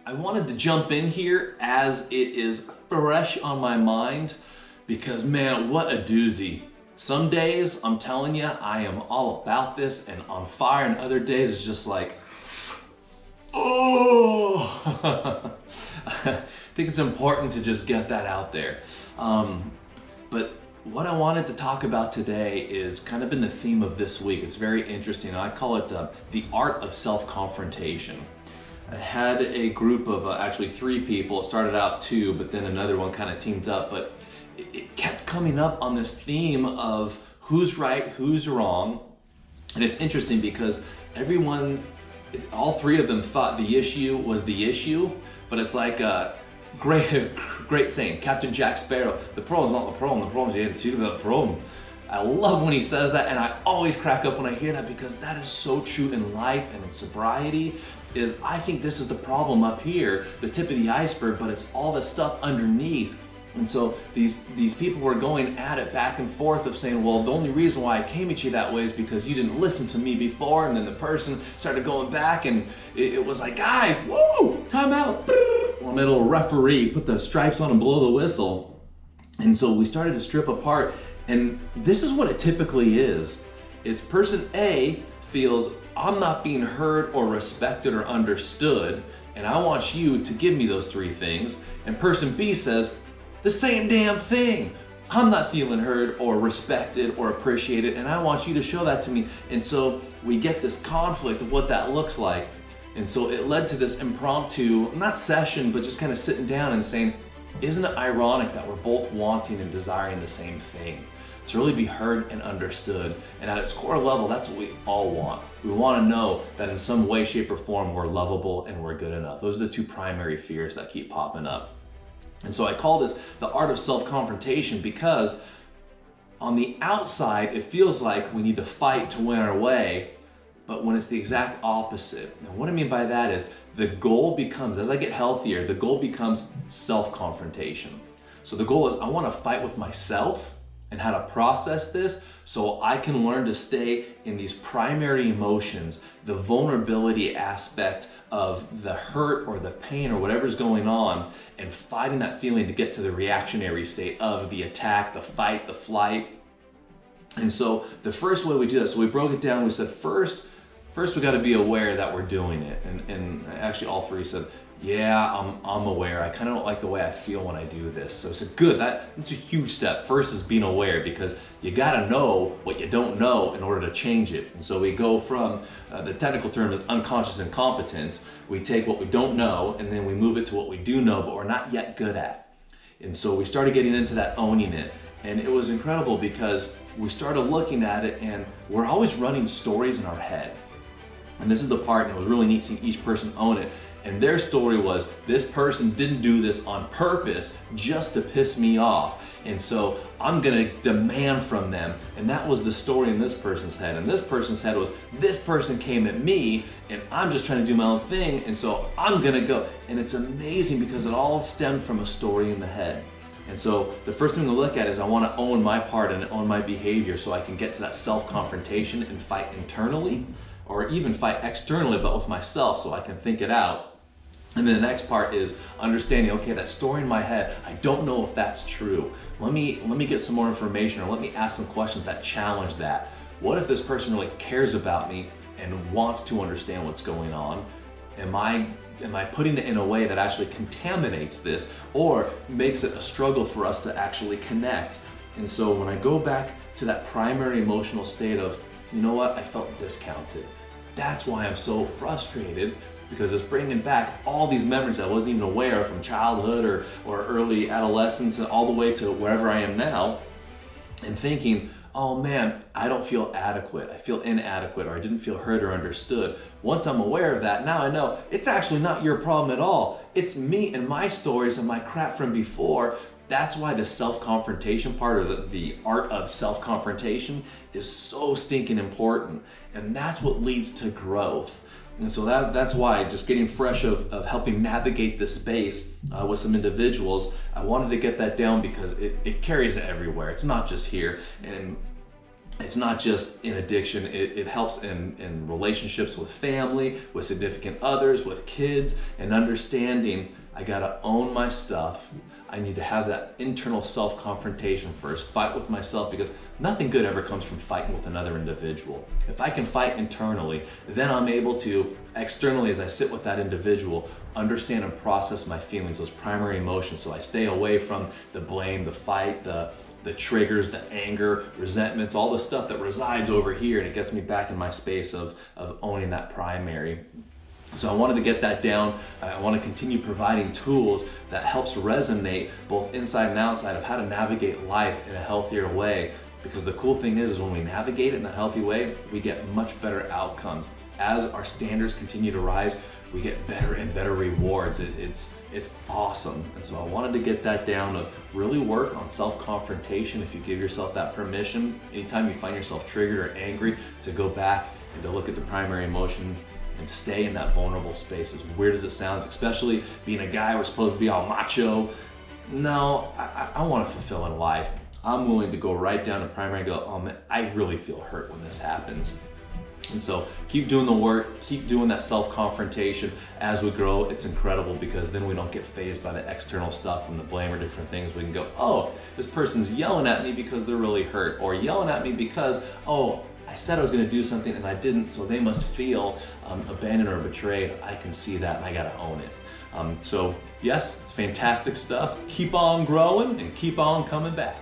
I wanted to jump in here as it is fresh on my mind because man, what a doozy. Some days, I'm telling you, I am all about this and on fire, and other days it's just like, oh. I think it's important to just get that out there. But what I wanted to talk about today is kind of been the theme of this week. It's very interesting. I call it the art of self-confrontation. I had a group of actually 3 people. It started out 2, but then another one kind of teamed up. But it kept coming up on this theme of who's right, who's wrong. And it's interesting because everyone, all 3 of them thought the issue was the issue, but it's like a great saying, Captain Jack Sparrow, the problem is not the problem, the problem is the attitude about the problem. I love when he says that, and I always crack up when I hear that because that is so true in life and in sobriety. Is I think this is the problem up here, the tip of the iceberg, but it's all the stuff underneath. And so these people were going at it back and forth of saying, well, the only reason why I came at you that way is because you didn't listen to me before. And then the person started going back, and it was like, guys, whoa, time out. Well, my little referee put the stripes on and blow the whistle. And so we started to strip apart. And this is what it typically is. It's person A feels I'm not being heard or respected or understood, and I want you to give me those 3 things. And person B says the same damn thing. I'm not feeling heard or respected or appreciated, and I want you to show that to me. And so we get this conflict of what that looks like. And so it led to this impromptu, not session, but just kind of sitting down and saying, isn't it ironic that we're both wanting and desiring the same thing? To really be heard and understood. And at its core level, that's what we all want. We want to know that in some way, shape, or form, we're lovable and we're good enough. Those are the 2 primary fears that keep popping up. And so I call this the art of self-confrontation because on the outside, it feels like we need to fight to win our way, but when it's the exact opposite. And what I mean by that is the goal becomes, as I get healthier, the goal becomes self-confrontation. So the goal is I want to fight with myself and how to process this so I can learn to stay in these primary emotions, the vulnerability aspect of the hurt or the pain or whatever's going on, and fighting that feeling to get to the reactionary state of the attack, the fight, the flight. And so the first way we do that, so we broke it down, we said first we got to be aware that we're doing it. And actually all 3 said, yeah, I'm aware. I kind of don't like the way I feel when I do this. So I said, good, that's a huge step. First is being aware, because you gotta know what you don't know in order to change it. And so we go from, the technical term is unconscious incompetence. We take what we don't know and then we move it to what we do know, but we're not yet good at. And so we started getting into that owning it. And it was incredible because we started looking at it and we're always running stories in our head. And this is the part, and it was really neat seeing each person own it. And their story was, this person didn't do this on purpose just to piss me off. And so I'm gonna demand from them. And that was the story in this person's head. And this person's head was, this person came at me and I'm just trying to do my own thing. And so I'm gonna go. And it's amazing because it all stemmed from a story in the head. And so the first thing to look at is I wanna own my part and own my behavior so I can get to that self-confrontation and fight internally, or even fight externally, but with myself so I can think it out. And then the next part is understanding, okay, that story in my head, I don't know if that's true. Let me get some more information, or let me ask some questions that challenge that. What if this person really cares about me and wants to understand what's going on? Am I putting it in a way that actually contaminates this or makes it a struggle for us to actually connect? And so when I go back to that primary emotional state of, you know what, I felt discounted. That's why I'm so frustrated, because it's bringing back all these memories I wasn't even aware of from childhood or early adolescence and all the way to wherever I am now, and thinking, oh man, I don't feel adequate, I feel inadequate, or I didn't feel heard or understood. Once I'm aware of that, now I know it's actually not your problem at all. It's me and my stories and my crap from before. That's why the self-confrontation part, or the art of self-confrontation, is so stinking important. And that's what leads to growth. And so that's why, just getting fresh of helping navigate this space with some individuals, I wanted to get that down because it carries it everywhere. It's not just here. And it's not just in addiction, it helps in relationships with family, with significant others, with kids, and understanding I gotta own my stuff. I need to have that internal self-confrontation first, fight with myself, because nothing good ever comes from fighting with another individual. If I can fight internally, then I'm able to, externally, as I sit with that individual, understand and process my feelings, those primary emotions, so I stay away from the blame, the fight, the triggers, the anger, resentments, all the stuff that resides over here, and it gets me back in my space of owning that primary. So I wanted to get that down. I want to continue providing tools that helps resonate both inside and outside of how to navigate life in a healthier way. Because the cool thing is when we navigate it in a healthy way, we get much better outcomes. As our standards continue to rise, we get better and better rewards. It's awesome. And so I wanted to get that down, of really work on self-confrontation. If you give yourself that permission, anytime you find yourself triggered or angry, to go back and to look at the primary emotion and stay in that vulnerable space. As weird as it sounds, especially being a guy, we're supposed to be all macho. No, I want to fulfill in life. I'm willing to go right down to primary and go, oh man, I really feel hurt when this happens. And so keep doing the work, keep doing that self-confrontation. As we grow, it's incredible, because then we don't get fazed by the external stuff and the blame or different things. We can go, oh, this person's yelling at me because they're really hurt, or yelling at me because, oh, I said I was gonna do something and I didn't, so they must feel abandoned or betrayed. I can see that and I gotta own it. So yes, it's fantastic stuff. Keep on growing and keep on coming back.